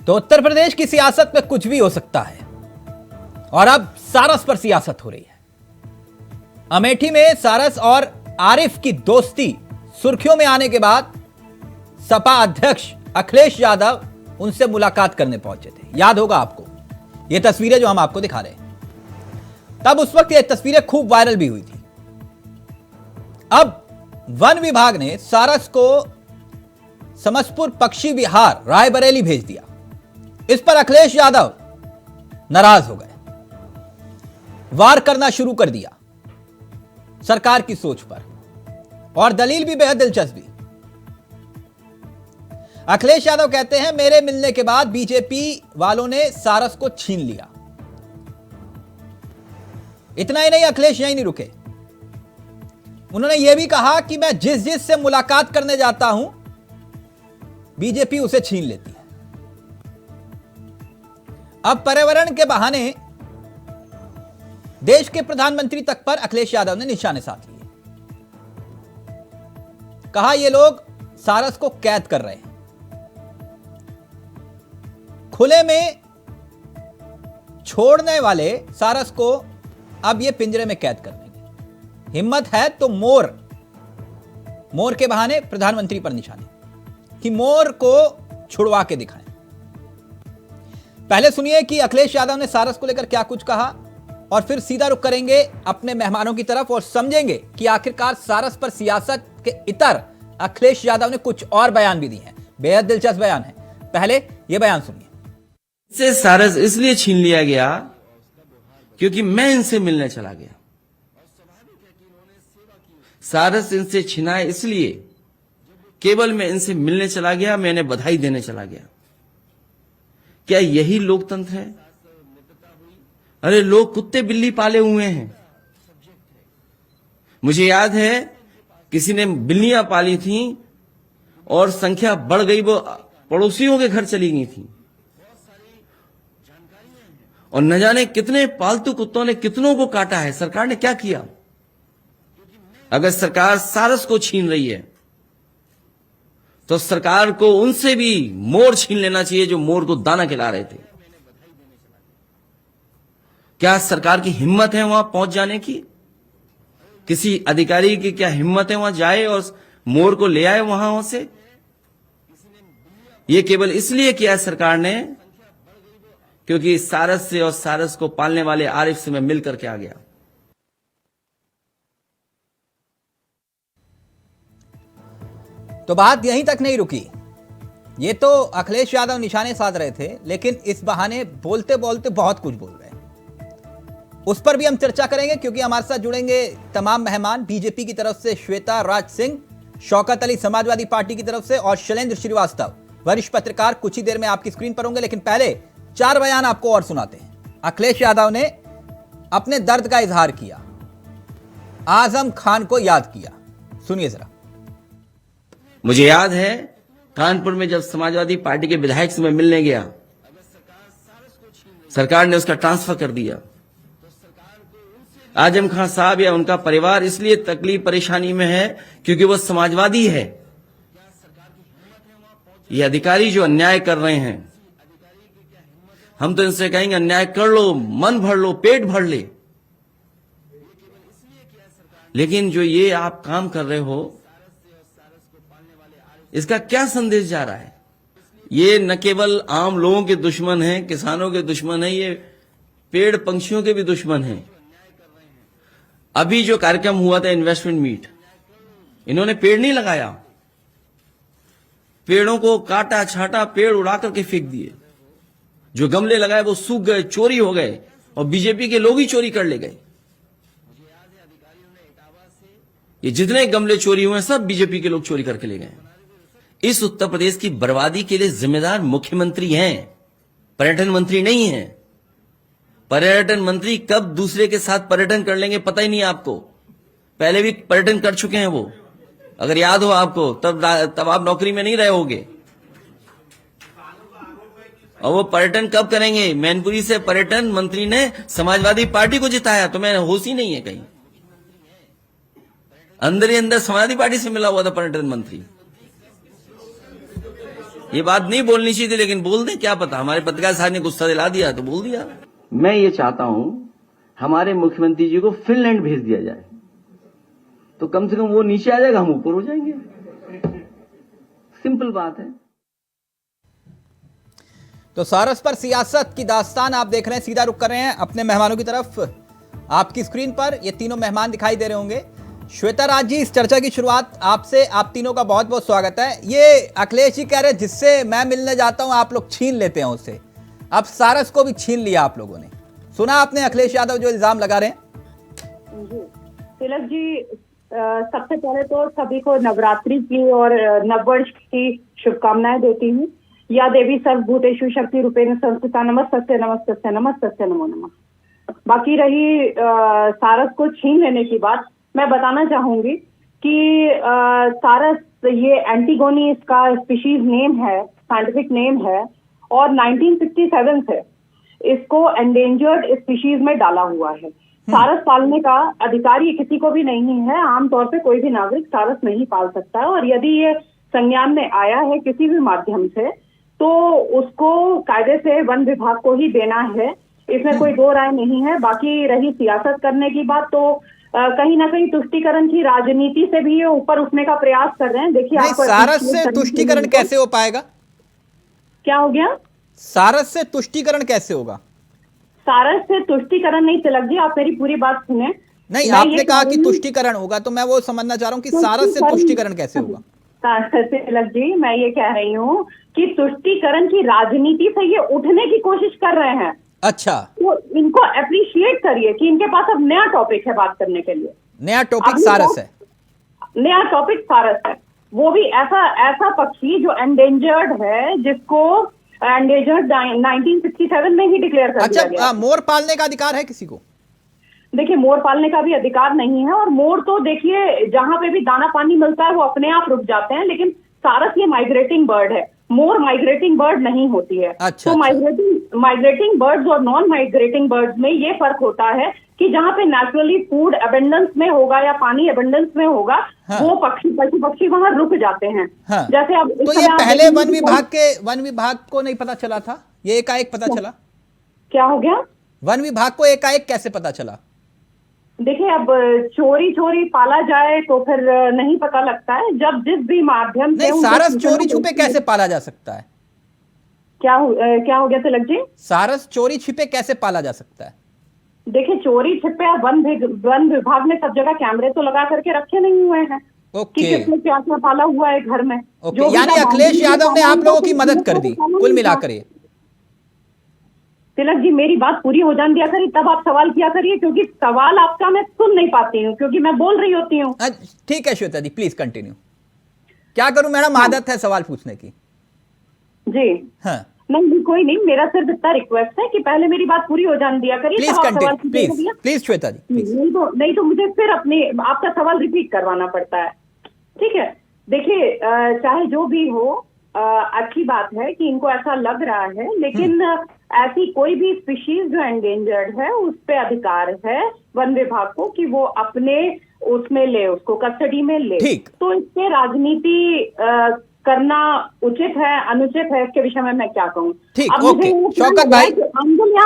तो उत्तर प्रदेश की सियासत में कुछ भी हो सकता है और अब सारस पर सियासत हो रही है। अमेठी में सारस और आरिफ की दोस्ती सुर्खियों में आने के बाद सपा अध्यक्ष अखिलेश यादव उनसे मुलाकात करने पहुंचे थे। याद होगा आपको ये तस्वीरें जो हम आपको दिखा रहे हैं। तब उस वक्त ये तस्वीरें खूब वायरल भी हुई थी। अब वन विभाग ने सारस को समसपुर पक्षी विहार रायबरेली भेज दिया। इस पर अखिलेश यादव नाराज हो गए, वार करना शुरू कर दिया सरकार की सोच पर, और दलील भी बेहद दिलचस्प। अखिलेश यादव कहते हैं मेरे मिलने के बाद बीजेपी वालों ने सारस को छीन लिया। इतना ही नहीं, अखिलेश यहीं नहीं रुके, उन्होंने यह भी कहा कि मैं जिस से मुलाकात करने जाता हूं बीजेपी उसे छीन लेती है। अब पर्यावरण के बहाने देश के प्रधानमंत्री तक पर अखिलेश यादव ने निशाने साध लिए। कहा ये लोग सारस को कैद कर रहे हैं, खुले में छोड़ने वाले सारस को अब ये पिंजरे में कैद कर देंगे। हिम्मत है तो मोर के बहाने प्रधानमंत्री पर निशाने कि मोर को छुड़वा के दिखाएं। पहले सुनिए कि अखिलेश यादव ने सारस को लेकर क्या कुछ कहा और फिर सीधा रुख करेंगे अपने मेहमानों की तरफ और समझेंगे कि आखिरकार सारस पर सियासत के इतर अखिलेश यादव ने कुछ और बयान भी दिए हैं। बेहद दिलचस्प बयान है। पहले यह बयान सुनिए। से सारस इसलिए छीन लिया गया क्योंकि मैं इनसे मिलने चला गया। सारस इनसे छिना इसलिए केवल मैं इनसे मिलने चला गया, मैं इन्हें बधाई देने चला गया। क्या यही लोकतंत्र है? अरे लोग कुत्ते बिल्ली पाले हुए हैं। मुझे याद है किसी ने बिल्लियां पाली थी और संख्या बढ़ गई, वो पड़ोसियों के घर चली गई थी, और न जाने कितने पालतू कुत्तों ने कितनों को काटा है। सरकार ने क्या किया? अगर सरकार सारस को छीन रही है तो सरकार को उनसे भी मोर छीन लेना चाहिए जो मोर को दाना खिला रहे थे। क्या सरकार की हिम्मत है वहां पहुंच जाने की? किसी अधिकारी की क्या हिम्मत है वहां जाए और मोर को ले आए वहां से? यह केवल इसलिए किया सरकार ने क्योंकि सारस से और सारस को पालने वाले आरिफ से मैं मिल करके आ गया। तो बात यहीं तक नहीं रुकी। ये तो अखिलेश यादव निशाने साध रहे थे, लेकिन इस बहाने बोलते बोलते बहुत कुछ बोल रहे हैं। उस पर भी हम चर्चा करेंगे क्योंकि हमारे साथ जुड़ेंगे तमाम मेहमान। बीजेपी की तरफ से श्वेता राज सिंह, शौकत अली समाजवादी पार्टी की तरफ से, और शैलेंद्र श्रीवास्तव वरिष्ठ पत्रकार कुछ ही देर में आपकी स्क्रीन पर होंगे। लेकिन पहले 4 बयान आपको और सुनाते हैं। अखिलेश यादव ने अपने दर्द का इजहार किया, आजम खान को याद किया। सुनिए जरा। मुझे याद है कानपुर में जब समाजवादी पार्टी के विधायक से मैं मिलने गया, सरकार ने उसका ट्रांसफर कर दिया। आजम खान साहब या उनका परिवार इसलिए तकलीफ परेशानी में है क्योंकि वो समाजवादी है। ये अधिकारी जो अन्याय कर रहे हैं, हम तो इनसे कहेंगे अन्याय कर लो, मन भर लो, पेट भर ले, लेकिन जो ये आप काम कर रहे हो इसका क्या संदेश जा रहा है? ये न केवल आम लोगों के दुश्मन हैं, किसानों के दुश्मन हैं, ये पेड़ पंछियों के भी दुश्मन हैं। अभी जो कार्यक्रम हुआ था इन्वेस्टमेंट मीट, इन्होंने पेड़ नहीं लगाया, पेड़ों को काटा छाटा, पेड़ उड़ा करके फेंक दिए। जो गमले लगाए वो सूख गए, चोरी हो गए, और बीजेपी के लोग ही चोरी कर ले गए। ये जितने गमले चोरी हुए सब बीजेपी के लोग चोरी करके ले गए। इस उत्तर प्रदेश की बर्बादी के लिए जिम्मेदार मुख्यमंत्री हैं, पर्यटन मंत्री नहीं हैं। पर्यटन मंत्री कब दूसरे के साथ पर्यटन कर लेंगे पता ही नहीं आपको। पहले भी पर्यटन कर चुके हैं वो, अगर याद हो आपको, तब आप नौकरी में नहीं रहे होगे। और वो पर्यटन कब करेंगे? मैनपुरी से पर्यटन मंत्री ने समाजवादी पार्टी को जिताया, तो मैं होश ही नहीं है कहीं। अंदर ही अंदर समाजवादी पार्टी से मिला हुआ था पर्यटन मंत्री। ये बात नहीं बोलनी चाहिए थी, लेकिन बोल दें, क्या पता, हमारे पत्रकार साहब ने गुस्सा दिला दिया तो बोल दिया। मैं ये चाहता हूं हमारे मुख्यमंत्री जी को फिनलैंड भेज दिया जाए, तो कम से कम वो नीचे आ जाएगा, हम ऊपर हो जाएंगे। सिंपल बात है। तो सारस पर सियासत की दास्तान आप देख रहे हैं। सीधा रुख कर रहे हैं अपने मेहमानों की तरफ। आपकी स्क्रीन पर ये तीनों मेहमान दिखाई दे रहे होंगे। श्वेता राज जी, इस चर्चा की शुरुआत आपसे, आप तीनों का बहुत बहुत स्वागत है। ये अखिलेश जी कह रहे हैं जिससे मैं मिलने जाता हूं आप लोग छीन लेते हैं उससे, अब सारस को भी छीन लिया आप लोगों ने। सुना आपने अखिलेश यादव जो इल्जाम लगा रहे हैं? जी तिलक जी, सबसे पहले तो सभी को नवरात्रि की और नववर्ष की शुभकामनाएं देती हूँ। या देवी सर्वभूतेषु शक्ति रूपेण संस्थिता, नमस्तस्यै नमस्तस्यै नमस्तस्यै नमो नमः। बाकी रही सारस को छीन लेने की बात, मैं बताना चाहूंगी कि सारस ये एंटीगोनी इसका स्पीशीज नेम है, साइंटिफिक नेम है, और 1967 से इसको एंडेंजर्ड स्पीशीज में डाला हुआ है। सारस पालने का अधिकार ये किसी को भी नहीं है। आमतौर पे कोई भी नागरिक सारस नहीं पाल सकता है, और यदि ये संज्ञान में आया है किसी भी माध्यम से तो उसको कायदे से वन विभाग को ही देना है, इसमें कोई दो राय नहीं है। बाकी रही सियासत करने की बात, तो कहीं ना कहीं तुष्टीकरण की राजनीति से भी ये ऊपर उठने का प्रयास कर रहे हैं। देखिए, आप सारस से तुष्टीकरण कैसे हो पाएगा? क्या हो गया? सारस से तुष्टीकरण कैसे होगा? सारस से तुष्टीकरण नहीं, तिलक जी आप मेरी पूरी बात सुने। नहीं, आपने कहा कि तुष्टीकरण होगा, तो मैं वो समझना चाह रहा हूं कि सारस से तुष्टीकरण कैसे होगा? तिलक जी, मैं ये कह रही हूँ कि तुष्टीकरण की राजनीति से ये उठने की कोशिश कर रहे हैं। अच्छा, तो इनको अप्रिशिएट करिए कि इनके पास अब नया टॉपिक है बात करने के लिए। नया टॉपिक सारस है। नया टॉपिक सारस है, वो भी ऐसा पक्षी जो एंडेंजर्ड है, जिसको एंडेंजर्ड 1967 में ही डिक्लेयर कर दिया गया। अच्छा, मोर पालने का अधिकार है किसी को? देखिए, मोर पालने का भी अधिकार नहीं है, और मोर तो देखिए जहां पे भी दाना पानी मिलता है वो अपने आप रुक जाते हैं, लेकिन सारस ये माइग्रेटिंग बर्ड है, मोर माइग्रेटिंग बर्ड नहीं होती है। अच्छा, तो माइग्रेटिंग बर्ड्स और नॉन माइग्रेटिंग बर्ड्स में ये फर्क होता है कि जहां पे नेचुरली फूड अबंडेंस में होगा या पानी अबंडेंस में होगा, हाँ, वो पक्षी वहां रुक जाते हैं। हाँ, जैसे अब तो ये पहले वन विभाग को नहीं पता चला था, ये एकाएक पता चला? क्या हो गया? वन विभाग को एकाएक कैसे पता चला? देखिए, अब चोरी पाला जाए तो फिर नहीं पता लगता है। जब जिस भी माध्यम से सारस चोरी छुपे कैसे पाला जा सकता है? क्या हो गया तिलक जी? सारस चोरी छिपे कैसे पाला जा सकता है? देखिए, चोरी छिपे वन विभाग ने सब जगह कैमरे तो लगा करके रखे नहीं हुए हैं कि किसने क्या क्या पाला हुआ है घर में। यानी अखिलेश यादव ने आप लोगों की मदद कर दी कुल मिलाकर? तिलक जी, मेरी बात पूरी हो जाने दिया करिए, तब आप सवाल किया करिए, क्योंकि सवाल आपका मैं सुन नहीं पाती हूँ, क्योंकि मैं बोल रही होती हूँ। ठीक है श्वेता जी, प्लीज कंटिन्यू। क्या करूं मैडम, आदत है सवाल पूछने की। जी हाँ, नहीं कोई नहीं, मेरा सिर्फ इतना रिक्वेस्ट है कि पहले मेरी बात पूरी हो जाने दिया करिए। Please continue, please Shweta ji, please. नहीं तो मुझे फिर आपका सवाल रिपीट करवाना पड़ता है। ठीक है, देखिए, चाहे जो भी हो, अच्छी बात है कि इनको ऐसा लग रहा है, लेकिन ऐसी कोई भी स्पीशीज जो एंडेंजर्ड है उस पे अधिकार है वन विभाग को कि वो अपने उसमें ले, उसको कस्टडी में ले। तो इस पे राजनीति करना उचित है अनुचित है, इसके विषय में मैं क्या कहूँ। अब ओके, शौकत भाई, एंगल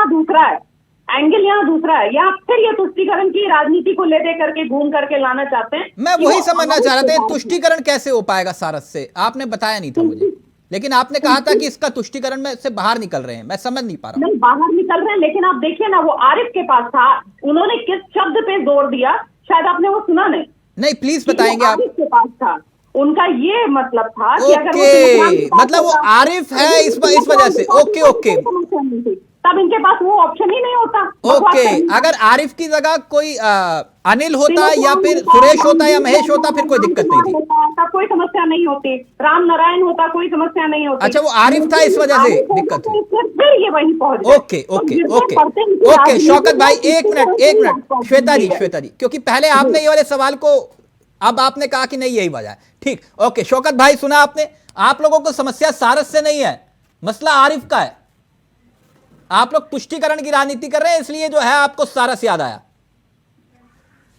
यहाँ दूसरा है, या फिर ये तुष्टीकरण की राजनीति को ले दे करके घूम करके लाना चाहते हैं। मैं वही समझना चाह रहा था, तुष्टीकरण कैसे हो पाएगा सारस से? आपने बताया नहीं था मुझे, लेकिन आपने कहा था कि इसका तुष्टीकरण में से बाहर निकल रहे हैं। मैं समझ नहीं पा रहा हूँ। नहीं, बाहर निकल रहे हैं, लेकिन आप देखिए ना, वो आरिफ के पास था, उन्होंने किस शब्द पे जोर दिया, शायद आपने वो सुना नहीं। प्लीज बताएंगे आप? आरिफ के पास था, उनका ये मतलब था कि अगर मतलब वो आरिफ है इस वजह से। ओके, तब इनके पास वो ऑप्शन ही नहीं होता। ओके, अगर आरिफ की जगह कोई अनिल होता या फिर सुरेश होता या महेश होता, फिर कोई दिक्कत नहीं थी, तब कोई समस्या नहीं होती। राम नारायण होता, कोई समस्या नहीं होती। अच्छा, वो आरिफ था इस वजह से दिक्कत थी। फिर ये वहीं पहुंच गए। ओके, शौकत भाई एक मिनट, श्वेता जी, क्योंकि पहले आपने ये वाले सवाल को, अब आपने कहा कि नहीं यही वजह है। ठीक, ओके, शौकत भाई सुना आपने? आप लोगों को समस्या सारस से नहीं है, मसला आरिफ का है। आप लोग पुष्टिकरण की राजनीति कर रहे हैं, इसलिए जो है आपको सारस याद आया।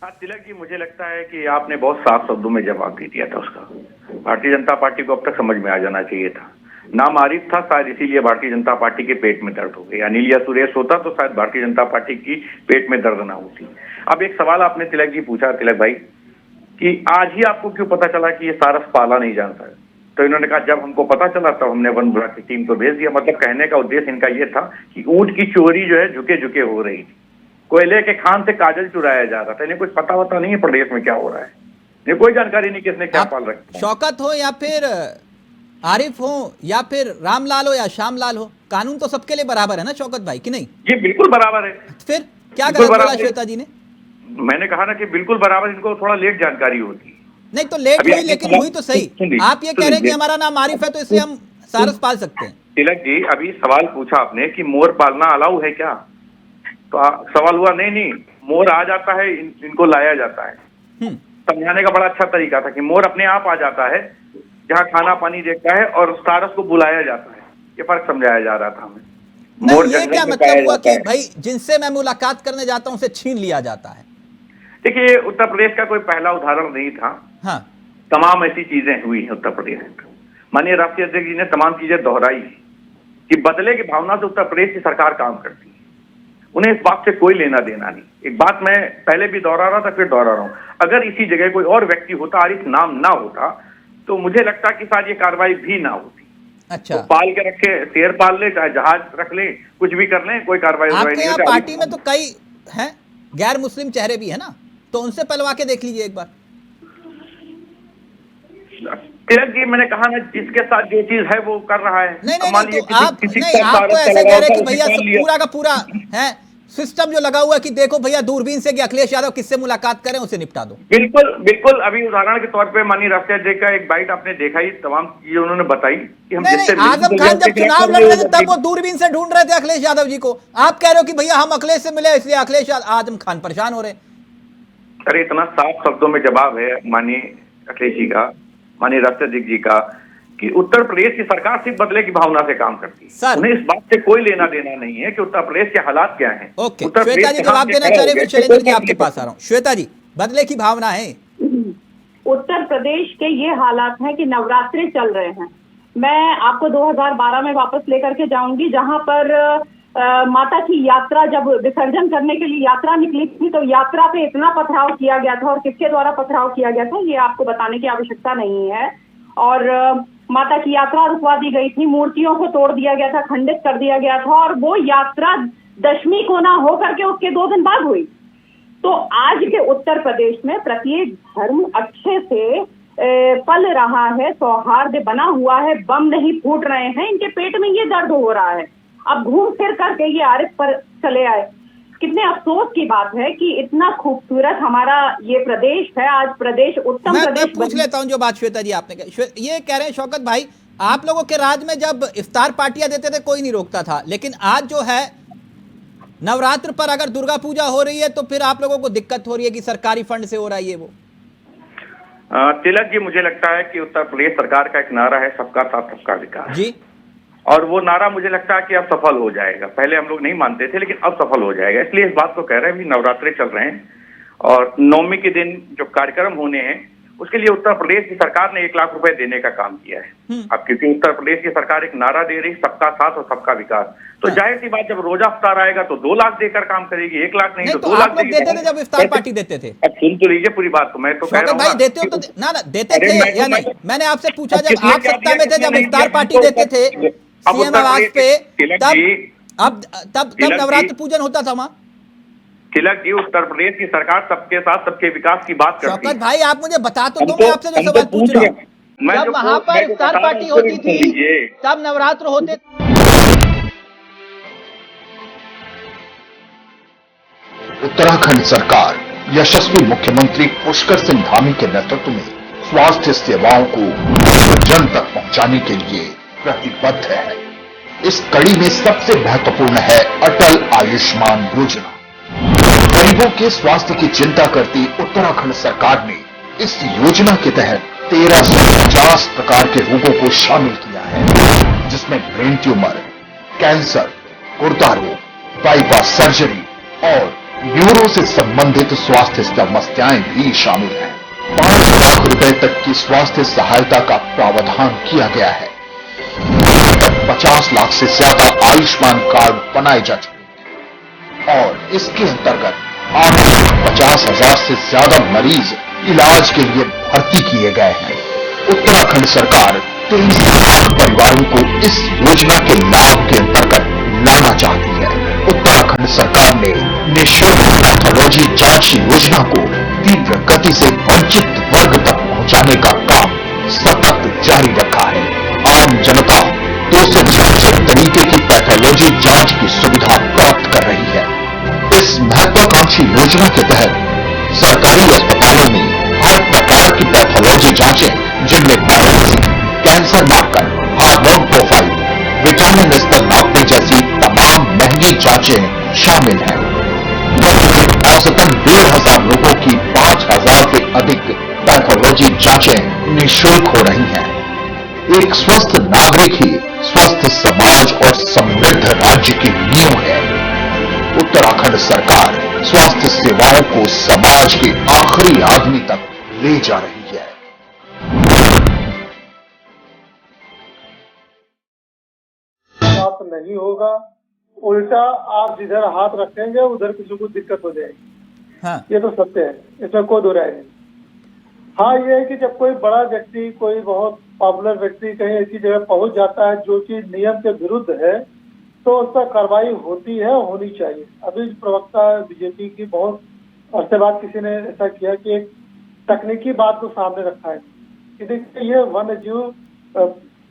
हाँ तिलक जी, मुझे लगता है कि आपने बहुत साफ शब्दों में जवाब दे दिया था उसका। भारतीय जनता पार्टी को अब तक समझ में आ जाना चाहिए था। नाम आरिफ था, शायद इसीलिए भारतीय जनता पार्टी के पेट में दर्द हो गई। अनिल या सुरेश होता तो शायद भारतीय जनता पार्टी की पेट में दर्द ना होती। अब एक सवाल आपने तिलक जी पूछा, तिलक भाई, कि आज ही आपको क्यों पता चला कि ये सारस पाला नहीं जानता है? तो इन्होंने कहा जब हमको पता चला तब हमने वन विभाग की टीम को भेज दिया। मतलब कहने का उद्देश्य इनका ये था कि ऊंट की चोरी जो है झुके झुके हो रही थी, कोयले के खान से काजल चुराया जा रहा था। इन्हें कुछ पता वता नहीं है प्रदेश में क्या हो रहा है, इन्हें कोई जानकारी नहीं किसने क्या पाल रखा है। शौकत हो या फिर आरिफ हो या फिर रामलाल हो या श्यामलाल हो, कानून तो सबके लिए बराबर है ना शौकत भाई, कि नहीं? ये बिल्कुल बराबर है। फिर क्या बिल्कुल गलत बोला बराबर है। श्वेता जी ने? मैंने कहा ना कि बिल्कुल बराबर, इनको थोड़ा लेट जानकारी होती है। नहीं तो लेट अभी हुई, आपने लेकिन सवाल- हुई तो सही। सुनिए, आप ये कह रहे हैं कि सुनिए। हमारा नाम आरिफ है तो इसलिए हम सारस पाल सकते हैं। तिलक जी, अभी सवाल पूछा आपने कि मोर पालना अलाउ है क्या, तो सवाल हुआ नहीं, मोर आ जाता है, इनको लाया जाता है। समझाने का बड़ा अच्छा तरीका था कि मोर अपने आप आ जाता है जहाँ खाना पानी देखता है और सारस को बुलाया जाता है। ये फर्क समझाया जा रहा था हमें। नहीं, ये जंगल क्या में मतलब पाया हुआ जाता कि है। भाई जिनसे मैं मुलाकात करने जाता हूं उसे छीन लिया जाता है? देखिए, उत्तर प्रदेश का कोई पहला उदाहरण नहीं था, हाँ, तमाम ऐसी चीजें हुई हैं उत्तर प्रदेश में। माननीय राष्ट्रीय अध्यक्ष जी ने तमाम चीजें दोहराई कि बदले की भावना से उत्तर प्रदेश की सरकार काम करती है, उन्हें इस बात से कोई लेना देना नहीं। एक बात मैं पहले भी दोहरा रहा था, फिर दोहरा रहा हूं, अगर इसी जगह कोई और व्यक्ति होता, आरिफ नाम ना होता, तो मुझे लगता कि शायद ये कार्रवाई भी ना होती। अच्छा। तो पाल के रखे, शेर पाल ले, चाहे जहाज रख ले, कुछ भी कर ले, कोई कार्रवाई आपके यहाँ होती। पार्टी में तो कई हैं गैर मुस्लिम चेहरे भी है ना, तो उनसे पलवा के देख लीजिए एक बार। तिलक जी, मैंने कहा ना, जिसके साथ जो चीज है वो कर रहा है। नहीं नहीं मान नहीं, लीजिए तो आप किसी नहीं, का आप तो सारस ऐसे लगा कह रहे होता, कि उसे भैया पाल लिया। पूरा का पूरा है सिस्टम जो लगा हुआ है कि देखो भैया दूरबीन से कि अखिलेश यादव किससे मुलाकात करें उसे निपटा दो। बिल्कुल बिल्कुल। अभी उदाहरण के तौर पे माननीय राष्ट्रीय अध्यक्ष का एक बाइट आपने देखा ही, तमाम चीजें उन्होंने बताई कि हम नहीं जिससे नहीं, आजम खान जब चुनाव लड़ रहे थे तब वो दूरबीन से ढूंढ रहे थे अखिलेश यादव जी को। आप कह रहे हो कि भैया हम अखिलेश से मिले इसलिए अखिलेश आजम खान परेशान हो रहे। अरे इतना साफ शब्दों में जवाब है माननीय अखिलेश जी का, माननीय राष्ट्रीय अध्यक्ष जी का, कि उत्तर प्रदेश की सरकार सिर्फ बदले की भावना से काम करती है। सर, उन्हें इस बात से कोई लेना देना नहीं है कि उत्तर प्रदेश के हालात क्या हैं। ओके, उत्तर श्वेता प्रदेश जी के जवाब हाथ से देना खड़ा चाह हो रहे गया, हैं, शैलेंद्र जी कोई आपके पास आ रहा हूँ। श्वेता जी, बदले की भावना है? उत्तर प्रदेश के ये हालात हैं कि नवरात्रि चल रहे हैं। मैं आपको 2012 में वापस लेकर के जाऊंगी, जहां पर माता की यात्रा, जब विसर्जन करने के लिए यात्रा निकली थी, तो यात्रा पे इतना पथराव किया गया था, और किसके द्वारा पथराव किया गया था ये आपको बताने की आवश्यकता नहीं है। और माता की यात्रा रुकवा दी गई थी, मूर्तियों को तोड़ दिया गया था, खंडित कर दिया गया था, और वो यात्रा दशमी को ना हो करके उसके 2 दिन बाद हुई। तो आज के उत्तर प्रदेश में प्रत्येक धर्म अच्छे से पल रहा है, सौहार्द बना हुआ है, बम नहीं फूट रहे हैं, इनके पेट में ये दर्द हो रहा है। अब घूम फिर करके ये आरिफ पर चले आए। कितने अफसोस की बात है कि इतना खूबसूरत हमारा ये प्रदेश है, आज प्रदेश उत्तम मैं प्रदेश पूछ लेता हूं जो बात श्वेता जी आपने कही। ये कह रहे हैं शौकत भाई, आप लोगों के राज में जब इफ्तार पार्टियां देते थे कोई नहीं रोकता था, लेकिन आज जो है नवरात्र पर अगर दुर्गा पूजा हो रही है तो फिर आप लोगों को दिक्कत हो रही है कि सरकारी फंड से हो रहा है ये वो। तिलक जी, मुझे लगता है कि उत्तर प्रदेश सरकार का एक नारा है, सबका साथ सबका विकास जी, और वो नारा मुझे लगता है कि अब सफल हो जाएगा। पहले हम लोग नहीं मानते थे, लेकिन अब सफल हो जाएगा। इसलिए इस बात को कह रहे हैं भी नवरात्रि चल रहे हैं और नवमी के दिन जो कार्यक्रम होने हैं उसके लिए उत्तर प्रदेश की सरकार ने 1 लाख रुपए देने का काम किया है। अब क्योंकि उत्तर प्रदेश की सरकार एक नारा दे रही, सबका साथ और सबका विकास, तो जाहिर सी बात जब रोजा इफ्तार आएगा तो 2 लाख देकर काम करेगी, 1 लाख नहीं तो 2 लाख आप लोग देते थे जब इफ्तार पार्टी देते थे। अब सुन तो लीजिए पूरी बात को, मैं तो कह रहा हूं भाई ना, देते हो तो ना देते थे या नहीं? मैंने आपसे पूछा जब किसने आप क्या सत्ता दिया, में थे, जब किसने इफ्तार नहीं पार्टी दिया, देते थे अब सीएम उत्तर आवास प्रदेश पे, तिलक तब जी, तब तिलक नवरात्र जी, पूजन होता था वहां। तिलक जी, उत्तर प्रदेश की सरकार सबके साथ सबके विकास की बात करती है। शौकत भाई आप मुझे बता तो दो, मैं आपसे जो सवाल पूछ रहा हूँ, जब वहां पर इफ्तार पार्टी होती थी तब नवरात्र होते। उत्तराखंड सरकार यशस्वी मुख्यमंत्री पुष्कर सिंह धामी के नेतृत्व में स्वास्थ्य सेवाओं को जन तक पहुंचाने के लिए प्रतिबद्ध है। इस कड़ी में सबसे महत्वपूर्ण है अटल आयुष्मान योजना। गरीबों के स्वास्थ्य की चिंता करती उत्तराखंड सरकार ने इस योजना के तहत 1350 प्रकार के रोगों को शामिल किया है, जिसमें ब्रेन ट्यूमर, कैंसर, गुर्दा रोग, बाईपास सर्जरी और न्यूरो से संबंधित स्वास्थ्य समस्याएं भी शामिल हैं। 5 लाख रुपए तक की स्वास्थ्य सहायता का प्रावधान किया गया है। 50 लाख से ज्यादा आयुष्मान कार्ड बनाए जा चुके हैं और इसके अंतर्गत आज 50,000 से ज्यादा मरीज इलाज के लिए भर्ती किए गए हैं। उत्तराखंड सरकार 23 लाख परिवारों को इस योजना के लाभ के अंतर्गत लाना चाहती है। उत्तराखंड सरकार ने निःशुल्क पैथोलॉजी जांच योजना को तीव्र गति से वंचित वर्ग तक पहुंचाने का काम सतत जारी रखा है। आम जनता 266 तरीके की पैथोलॉजी जांच की सुविधा प्राप्त कर रही है। इस महत्वाकांक्षी योजना के तहत सरकारी अस्पतालों में 8 प्रकार की पैथोलॉजी जांचें, जिनमें biopsy, cancer marker, hormone profile, vitamin स्तर नापने जैसी तमाम महंगी जांचें शामिल हैं। औसतन 1,500 लोगों की 5,000 से अधिक पैथोलॉजी जांचें निःशुल्क हो रही हैं। एक स्वस्थ नागरिक ही स्वस्थ समाज और समृद्ध राज्य की नींव है। उत्तराखंड सरकार स्वास्थ्य सेवाओं को समाज के आखिरी आदमी तक ले जा रही है। नहीं होगा, उल्टा आप जिधर हाथ रखेंगे उधर किसी को दिक्कत हो जाएगी। हाँ। ये तो सत्य है, इसमें कोई दो राय नहीं। हाँ, ये है कि जब कोई बड़ा व्यक्ति, कोई बहुत पॉपुलर व्यक्ति कहीं ऐसी जगह पहुंच जाता है जो चीज नियम के विरुद्ध है, तो उस पर कार्रवाई होती है, होनी चाहिए। अभी प्रवक्ता बीजेपी की बहुत अरसे बाद किसी ने ऐसा किया कि एक तकनीकी बात को सामने रखा है कि देखिए, ये वन्य जीव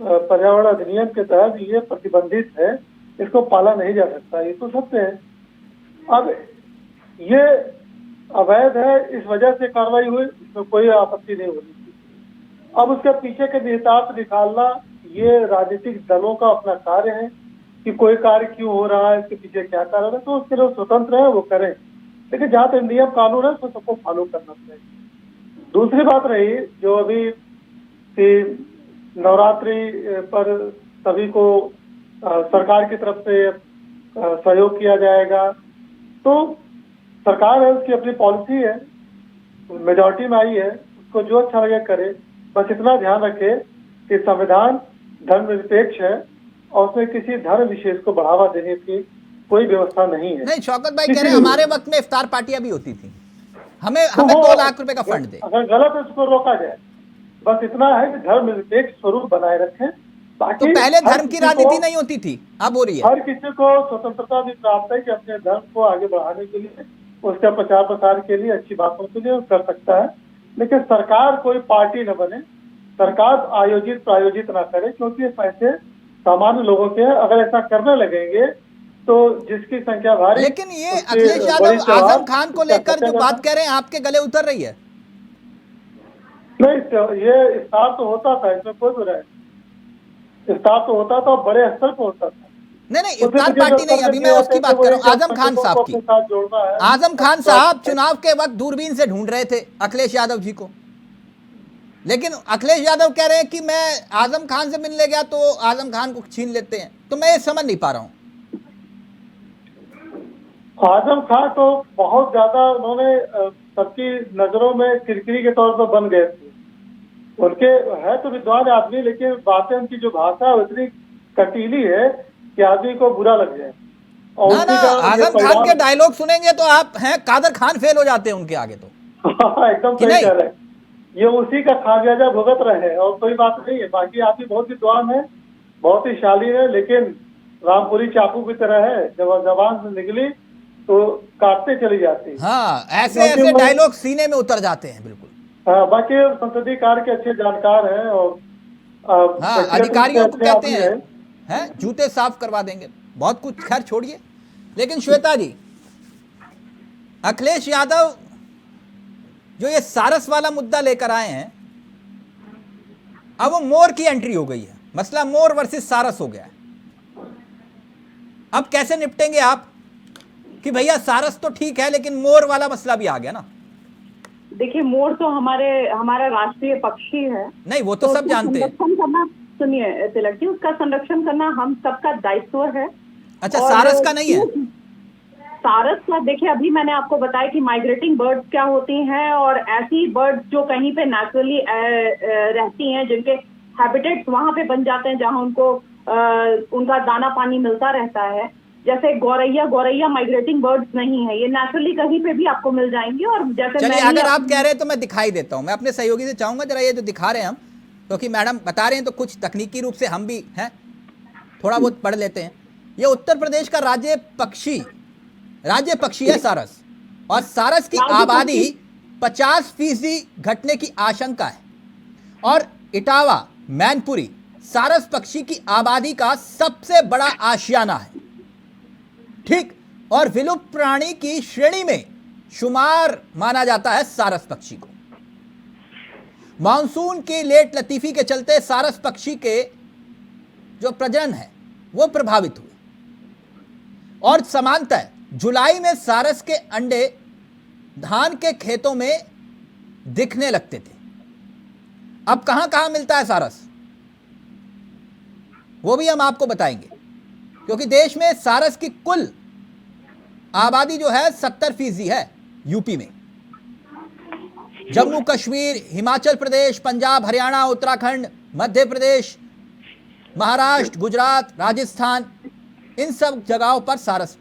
पर्यावरण अधिनियम के तहत ये प्रतिबंधित है, इसको पाला नहीं जा सकता। ये तो सत्य है। अब ये अवैध है, इस वजह से कार्रवाई हुई, इसमें कोई आपत्ति नहीं होनी थी। अब उसके पीछे के निहितार्थ निकालना ये राजनीतिक दलों का अपना कार्य है कि कोई कार्य क्यों हो रहा है, इसके पीछे क्या कारण है, तो उसके लिए स्वतंत्र है, वो करें। लेकिन जहाँ तक नियम कानून है तो सबको फॉलो करना चाहिए। दूसरी बात रही जो अभी नवरात्रि पर सभी को सरकार की तरफ से सहयोग किया जाएगा, तो सरकार है, उसकी अपनी पॉलिसी है, मेजॉरिटी में आई है, उसको जो अच्छा लगे करे। बस इतना ध्यान रखे कि संविधान धर्मनिरपेक्ष है और उसमें किसी धर्म विशेष को बढ़ावा देने की कोई व्यवस्था नहीं है। नहीं, शौकत भाई कह रहे हैं हमारे वक्त में इफ्तार पार्टियां भी होती थी, हमें 2 लाख रुपए का फंड दे। अगर गलत है उसको रोका जाए, बस इतना है कि धर्मनिरपेक्ष स्वरूप बनाए रखें। तो पहले धर्म की राजनीति नहीं होती थी, अब हो रही है। हर किसी को स्वतंत्रता भी प्राप्त है कि अपने धर्म को आगे बढ़ाने के लिए, उसका प्रचार प्रसार के लिए, अच्छी बातों के लिए कर सकता है। लेकिन सरकार कोई पार्टी न बने, सरकार आयोजित प्रायोजित ना करे, क्योंकि ये पैसे सामान्य लोगों के हैं। अगर ऐसा करने लगेंगे तो जिसकी संख्या भारी। लेकिन ये अखिलेश यादव आजम खान को लेकर जो बात कह रहे हैं, आपके गले उतर रही है। नहीं, तो ये इफ्तार तो होता था, इसमें कोई बुरा है। इफ्तार तो होता था, बड़े स्तर पर होता था। नहीं, इफ्तार पार्टी नहीं, अभी मैं उसकी बात कर रहा हूँ, आजम खान साहब की। आजम खान साहब चुनाव के वक्त दूरबीन से ढूंढ रहे थे अखिलेश यादव जी को, लेकिन अखिलेश यादव कह रहे हैं कि मैं आजम खान से मिलने गया तो आजम खान को छीन लेते हैं। तो मैं ये समझ नहीं पा रहा हूँ। आजम खान तो बहुत ज्यादा उन्होंने सबकी नजरों में किरकिरी के तौर पर बन गए थे। उनके है तो विद्वान आदमी, लेकिन बातें, उनकी जो भाषा है इतनी कटीली है कि आदमी को बुरा लग जाए। और ना, आजम खान के डायलॉग सुनेंगे तो आप हैं कादर खान फेल हो जाते हैं उनके आगे तो। एकदम सही कह रहे हैं। ये उसी का खामियाजा भुगत रहे हैं और कोई बात नहीं है। बाकी आदमी बहुत विद्वान है, बहुत ही शालीन है, लेकिन रामपुरी चाकू की तरह है, जब जबान से निकली तो काटते चली जाती है। हाँ, ऐसे ऐसे डायलॉग सीने में उतर जाते हैं। बिल्कुल। हाँ, बाकी संसदीय कार्य के अच्छे जानकार हैं और हाँ, अधिकारियों को कहते हैं जूते साफ करवा देंगे, बहुत कुछ। खैर छोड़िए, लेकिन श्वेता जी, अखिलेश यादव जो ये सारस वाला मुद्दा लेकर आए हैं, अब वो मोर की एंट्री हो गई है। मसला मोर वर्सेस सारस हो गया है। अब कैसे निपटेंगे आप कि भैया सारस तो ठीक है, लेकिन मोर वाला मसला भी आ गया ना। देखिए, मोर तो हमारा राष्ट्रीय पक्षी है। नहीं, वो तो सब जानते हैं। संरक्षण करना, सुनिए तिलक जी, उसका संरक्षण करना हम सबका दायित्व है। अच्छा, सारस का नहीं है? सारस का देखिए, अभी मैंने आपको बताया कि माइग्रेटिंग बर्ड्स क्या होती हैं और ऐसी बर्ड्स जो कहीं पे नेचुरली रहती हैं, जिनके हैबिटेट्स वहां पे बन जाते हैं जहां उनको उनका दाना पानी मिलता रहता है। जैसे गौरैया माइग्रेटिंग बर्ड्स नहीं है, ये नेचुरली कहीं पे भी आपको मिल जाएंगी। और जैसे चलिए, अगर आप कह रहे हैं तो मैं दिखाई देता हूं। मैं अपने सहयोगी से चाहूंगा जरा ये जो दिखा रहे हैं हम, क्योंकि मैडम बता रहे हैं तो कुछ तकनीकी रूप से हम भी हैं, थोड़ा बहुत पढ़ लेते हैं। ये उत्तर प्रदेश का राज्य पक्षी है सारस, और सारस की आबादी 50% घटने की आशंका है। और इटावा मैनपुरी सारस पक्षी की आबादी का सबसे बड़ा आशियाना है, ठीक। और विलुप्त प्राणी की श्रेणी में शुमार माना जाता है सारस पक्षी को। मानसून की लेट लतीफी के चलते सारस पक्षी के जो प्रजनन है वो प्रभावित हुए, और समांतर जुलाई में सारस के अंडे धान के खेतों में दिखने लगते थे। अब कहां कहां मिलता है सारस, वो भी हम आपको बताएंगे, क्योंकि देश में सारस की कुल आबादी जो है 70% है यूपी में। जम्मू कश्मीर, हिमाचल प्रदेश, पंजाब, हरियाणा, उत्तराखंड, मध्य प्रदेश, महाराष्ट्र, गुजरात, राजस्थान, इन सब जगहों पर सारस।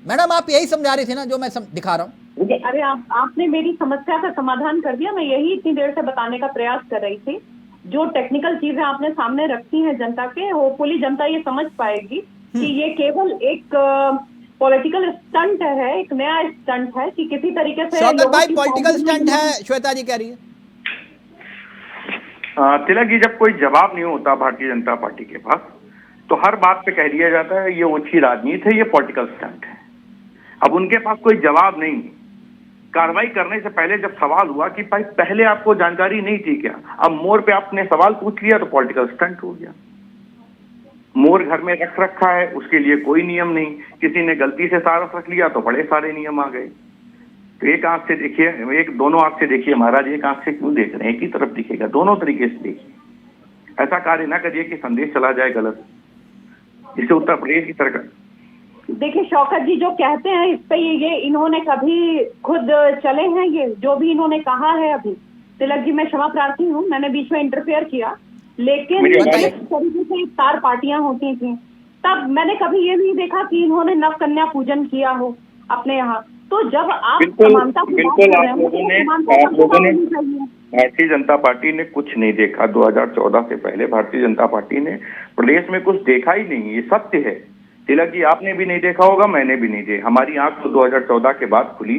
मैडम आप यही समझा रही थी ना जो मैं दिखा रहा हूं? अरे आपने मेरी समस्या का समाधान कर दिया। मैं यही इतनी देर से बताने का प्रयास कर रही थी। जो टेक्निकल चीजें आपने सामने रखी हैं जनता के, होपफुली जनता ये समझ पाएगी कि ये केवल एक पॉलिटिकल स्टंट है, एक नया स्टंट है कि किसी तरीके से शौकत भाई पॉलिटिकल स्टंट है, श्वेता जी कह रही है। तिलक जी, जब कोई जवाब नहीं होता भारतीय जनता पार्टी के पास तो हर बात पे कह दिया जाता है ये ओछी राजनीति है, ये पॉलिटिकल स्टंट है। अब उनके पास कोई जवाब नहीं। कार्रवाई करने से पहले जब सवाल हुआ कि भाई पहले आपको जानकारी नहीं थी क्या, अब मोर पे आपने सवाल पूछ लिया तो पॉलिटिकल स्टंट हो गया। मोर घर में रख रखा है, उसके लिए कोई नियम नहीं, किसी ने गलती से सारस रख लिया तो बड़े सारे नियम आ गए। तो एक आंख से देखिए, दोनों आंख से देखिए महाराज, एक आंख से क्यों देख रहे हैं, एक ही तरफ दिखेगा, दोनों तरीके से देखिए। ऐसा कार्य ना करिए कि संदेश चला जाए गलत, जिससे उत्तर प्रदेश की सरकार। देखिए शौकत जी जो कहते हैं इस पे ये इन्होंने कभी खुद चले हैं, ये जो भी इन्होंने कहा है अभी। तिलक जी मैं क्षमा प्रार्थी हूँ, मैंने बीच में इंटरफेयर किया, लेकिन जिस तरीके से 4 पार्टियां होती थी तब मैंने कभी ये नहीं देखा कि इन्होंने नव कन्या पूजन किया हो अपने यहाँ। तो जब आप समानता की बात कर रहे हैं, भारतीय जनता पार्टी ने कुछ नहीं देखा। 2014 से पहले भारतीय जनता पार्टी ने प्रदेश में कुछ देखा ही नहीं, ये सत्य है। तिलक जी आपने भी नहीं देखा होगा, मैंने भी नहीं देखा। हमारी आंख तो 2014 के बाद खुली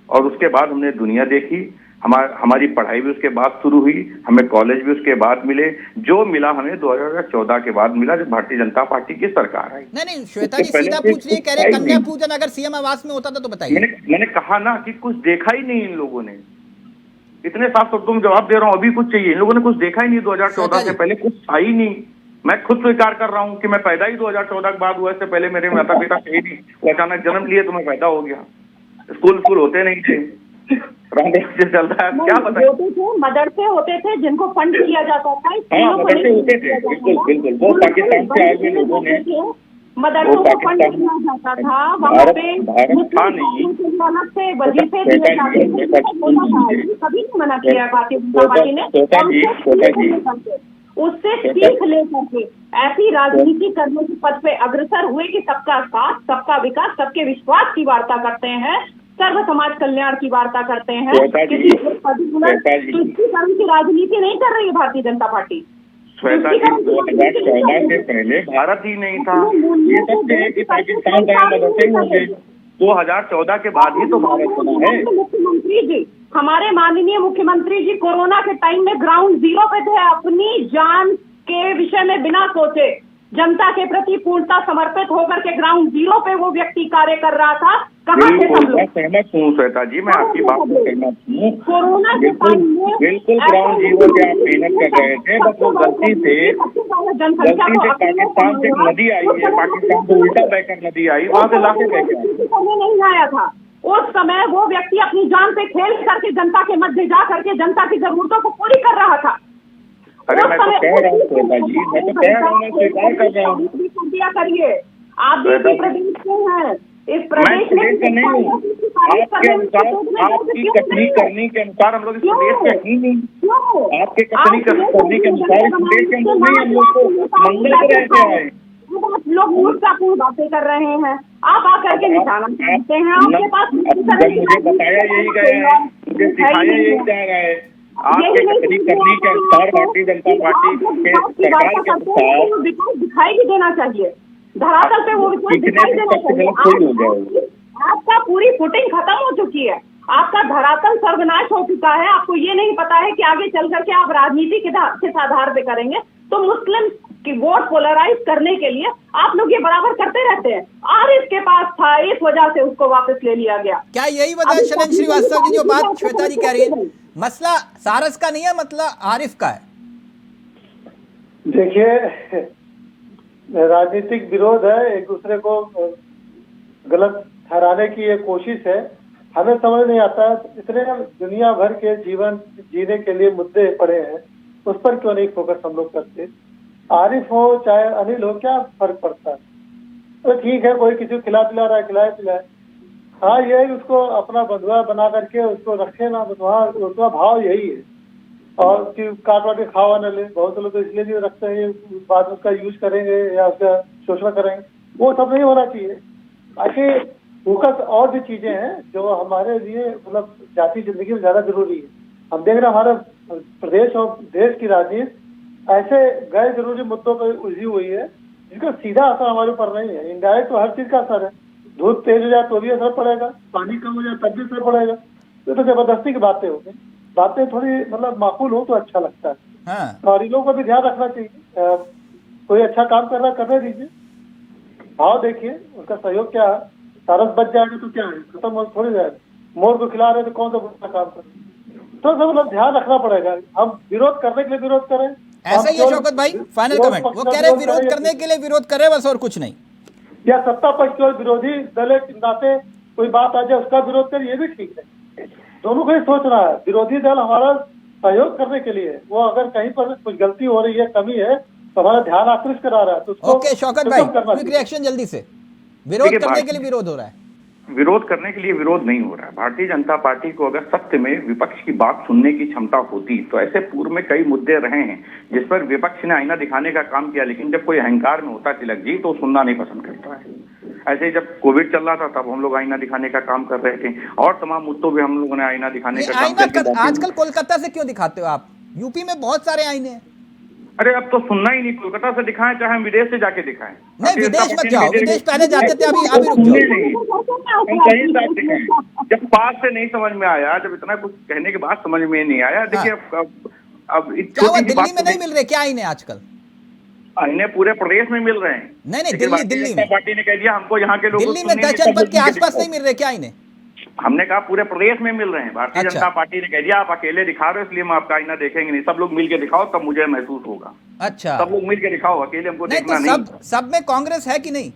और उसके बाद हमने दुनिया देखी। हमारी पढ़ाई भी उसके बाद शुरू हुई, हमें कॉलेज भी उसके बाद मिले। जो मिला हमें 2014 के बाद मिला, जब भारतीय जनता पार्टी की सरकार आई। नहीं श्वेता जी सीधा पूछ रही है, कह रहे कन्या पूजन अगर सीएम आवास में होता था तो बताइए। मैंने कहा ना कि कुछ देखा ही नहीं इन लोगों ने। इतने साफ शब्दों में जवाब दे रहा हूँ, अभी कुछ चाहिए। इन लोगों ने कुछ देखा ही नहीं, 2014 से पहले कुछ था ही नहीं। मैं खुद स्वीकार कर रहा हूँ कि मैं पैदा ही 2014 के बाद हुआ, इससे पहले मेरे माता पिता थे ही नहीं। वो अचानक जन्म लिए तो मैं पैदा हो गया। स्कूल होते नहीं थे, से चल रहा है, क्या पता। मदरसे होते थे जिनको फंड किया जाता था। हाँ मदरसे होते थे, बिल्कुल। वो पाकिस्तान से आए हुए लोगों ने मदरसों को फंड किया जाता था, वहाँ पे अलग से वजीफे दिए जाते थे। कभी नहीं मना किया भारतीय जनता पार्टी ने। उससे सीख लेकर के ऐसी राजनीति करने के पथ पे अग्रसर हुए कि सबका साथ, सबका विकास, सबके विश्वास की वार्ता करते हैं, सर्व समाज कल्याण की वार्ता करते हैं। किसी तुष्टीकरण की राजनीति नहीं कर रही है भारतीय जनता पार्टी। श्वेता जी 2014 से पहले भारत ही नहीं था। ये सत्य है कि पाकिस्तान का मदरसे होंगे, 2014 के बाद ही तो भारत बना है। मुख्यमंत्री जी, हमारे माननीय मुख्यमंत्री जी कोरोना के टाइम में ग्राउंड जीरो पे थे, अपनी जान के विषय में बिना सोचे जनता के प्रति पूर्णता समर्पित होकर के ग्राउंड जीरो पे वो व्यक्ति कार्य कर रहा था। कहाँ से हम लोग? सहमत हूँ श्वेता जी, मैं आपकी बात से सहमत हूँ। कोरोना के बिल्कुल ग्राउंड जीरो पे आप मेहनत कर रहे थे, बस वो गलती से पाकिस्तान से नदी आई है, पाकिस्तान से उल्टा बहकर नदी आई, वहाँ से लाके बहकर नहीं आया था। उस समय वो व्यक्ति अपनी जान पे खेल करके जनता के मध्य जा करके जनता की जरूरतों को पूरी कर रहा था। अरे मैं तो कह रहा हूँ श्वेता जी, मैं तो कह रहा हूँ, मैं स्वीकार कर रहा हूँ। करिए, आप भी प्रदेश से हैं, इस प्रदेश में नहीं हूँ, आपके अनुसार आपकी कथनी करनी के अनुसार हम लोग इस प्रदेश के ही नहीं, आपके कथनी करने के अनुसार इस प्रदेश के अंदर नहीं, हम लोग को मंगल पे रहते हैं। आप लोग मूर्खतापूर्ण बातें कर रहे हैं, आप आकर के निशाना करते हैं, आपके पास मुझे बताया यही गया है, मुझे सिखाया यही जा रहा है। आपके कथनी करने के अनुसार भारतीय जनता पार्टी के सरकार के अनुसार दिखाई भी देना चाहिए, धरातल पे वो दिखाई देना चाहिए। आपका पूरी फुटिंग खत्म हो चुकी है, आपका धरातल सर्वनाश हो चुका है। आपको ये नहीं पता है कि आगे चल करके आप राजनीति किस आधार पे करेंगे। तो मुस्लिम की वोट पोलराइज करने के लिए आप लोग ये बराबर करते रहते हैं। आरिफ के पास था, इस वजह से उसको वापस ले लिया गया। क्या यही वजह है शरण श्रीवास्तव की जो बात श्वेता जी कह रही है? मसला सारस का नहीं है, मतलब आरिफ का है। देखिए, राजनीतिक विरोध है, एक दूसरे को गलत ठहराने की ये कोशिश है। हमें समझ नहीं आता इतने दुनिया भर के जीवन जीने के लिए मुद्दे पड़े हैं, उस पर क्यों नहीं फोकस हम लोग करते। आरिफ हो चाहे अनिल हो, क्या फर्क पड़ता है? तो ठीक है, कोई किसी को खिला पिला रहा है, खिलाए पिलाए। हाँ, ये उसको अपना बंधुआ बना करके उसको रखे ना, उसका भाव यही है। और कि काट वाट के खावा न ले, बहुत से लोग तो इसलिए भी रखते हैं, बाद में उसका यूज करेंगे या उसका शोषण करेंगे, वो सब नहीं होना चाहिए। बाकी फोकस और भी चीजें हैं जो हमारे लिए मतलब जाति जिंदगी में ज्यादा जरूरी है। हम देख रहे हैं हमारे प्रदेश और देश की राजनीति ऐसे गैर जरूरी मुद्दों पर उलझी हुई है जिसका सीधा असर हमारे ऊपर नहीं है। इनडायरेक्ट तो हर चीज का असर है। धूप तेज हो जाए तो भी असर पड़ेगा, पानी कम हो जाए तब भी असर पड़ेगा। तो जबरदस्ती की बातें होगी, बातें थोड़ी मतलब माकूल हो तो अच्छा लगता है। हाँ। और इन लोगों को भी ध्यान रखना चाहिए। कोई अच्छा काम कर रहा करने दीजिए, भाव देखिए उसका सहयोग क्या है। सारस बच जाएगा तो क्या है, खत्म हो थोड़ी जाएगा। मोर को खिला रहे तो कौन सा बुरा काम कर रहे, तो सब मतलब ध्यान रखना पड़ेगा। हम विरोध करने के लिए विरोध करें, ऐसा ही है शौकत भाई। फाइनल कमेंट, वो कह रहे विरोध करने के लिए विरोध करे बस, और कुछ नहीं। या सत्ता पक्ष की विरोधी दल के नाते कोई बात आ जाए उसका विरोध करे, ये भी ठीक है। दोनों को ही सोचना है। विरोधी दल हमारा सहयोग करने के लिए, वो अगर कहीं पर कुछ गलती हो रही है, कमी है, तो हमारा ध्यान आकृष्ट करा रहा है तो उसको ओके शौकत भाई, क्विक रिएक्शन जल्दी से। विरोध करने के लिए विरोध हो रहा है, विरोध करने के लिए विरोध नहीं हो रहा है। भारतीय जनता पार्टी को अगर सत्य में विपक्ष की बात सुनने की क्षमता होती तो ऐसे पूर्व में कई मुद्दे रहे हैं जिस पर विपक्ष ने आईना दिखाने का काम किया, लेकिन जब कोई अहंकार में होता तिलक जी तो सुनना नहीं पसंद करता है। ऐसे ही जब कोविड चल रहा था तब हम लोग आईना दिखाने का काम कर रहे थे, और तमाम मुद्दों पे हम लोगों ने आईना दिखाने का काम किया। आजकल कोलकाता से क्यों दिखाते हो आप? यूपी में बहुत सारे आईने हैं। अरे अब तो सुनना ही नहीं, कोलकाता से दिखाएं चाहे हम विदेश से जाके दिखाएं। नहीं, विदेश मत जाओ, विदेश पहले जाते थे, अभी रुक जाओ। हम कहीं साथ दिखाएं। जब पास से नहीं समझ में आया, जब इतना कुछ कहने के बाद समझ में नहीं आया। देखिए अब दिल्ली में नहीं मिल रहे क्या आईने आजकल? आईने पूरे प्रदेश में मिल रहे हैं। नहीं, दिल्ली में पार्टी ने कह दिया हमको यहाँ के लोग, दिल्ली में 10 जनपद के आसपास नहीं मिल रहे क्या आईने? हमने कहा पूरे प्रदेश में मिल रहे हैं। भारतीय जनता पार्टी ने कह दिया आप अकेले दिखा रहे हो इसलिए हम आपका आईना देखेंगे नहीं, सब लोग मिलकर दिखाओ तब मुझे महसूस होगा। अच्छा, सब लोग मिलकर दिखाओ, अकेले हमको देखना तो नहीं। सब में कांग्रेस है कि नहीं?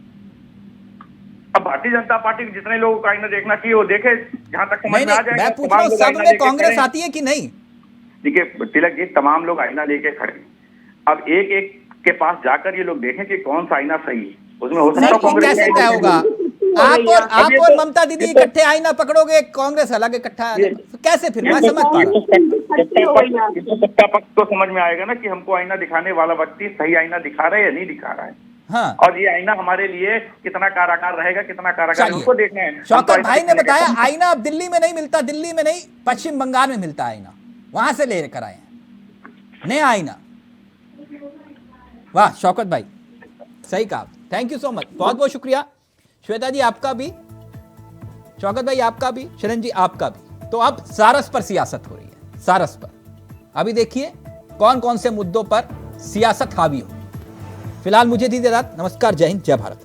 अब भारतीय जनता पार्टी के जितने लोगों को आईना देखना चाहिए वो देखे, जहां तक समझ में आ जाएगा। मैं पूछ रहा हूं सब में कांग्रेस आती है कि नहीं? देखिए तिलक जी, तमाम लोग आईना लेके खड़े, अब एक एक के पास जाकर ये लोग देखें कि कौन सा आईना सही है। उसमें हो सकता है कांग्रेस कैसे तय होगा? आप और ममता दीदी इकट्ठे आईना पकड़ोगे, कांग्रेस अलग इकट्ठा, कैसे? फिर मैं समझ पा रहा हूं। सत्ता पक्ष तो समझ में आएगा ना कि हमको आईना दिखाने वाला व्यक्ति सही आईना दिखा रहा है या नहीं दिखा रहा है। हाँ। और ये आईना हमारे लिए कितना कारागार रहेगा, कितना कारागार उनको देखना है। शौकत भाई ने बताया आईना अब दिल्ली में नहीं मिलता, दिल्ली में नहीं पश्चिम बंगाल में मिलता आईना, वहां से लेकर आए हैं नया आईना। वाह शौकत भाई, सही कहा, थैंक यू सो मच, बहुत बहुत शुक्रिया। श्वेता जी आपका भी, शौकत भाई आपका भी, शरण जी आपका भी। तो अब सारस पर सियासत हो रही है, सारस पर। अभी देखिए कौन कौन से मुद्दों पर सियासत हावी हो। फिलहाल मुझे दीजिए इजाजत, नमस्कार, जय हिंद, जय भारत।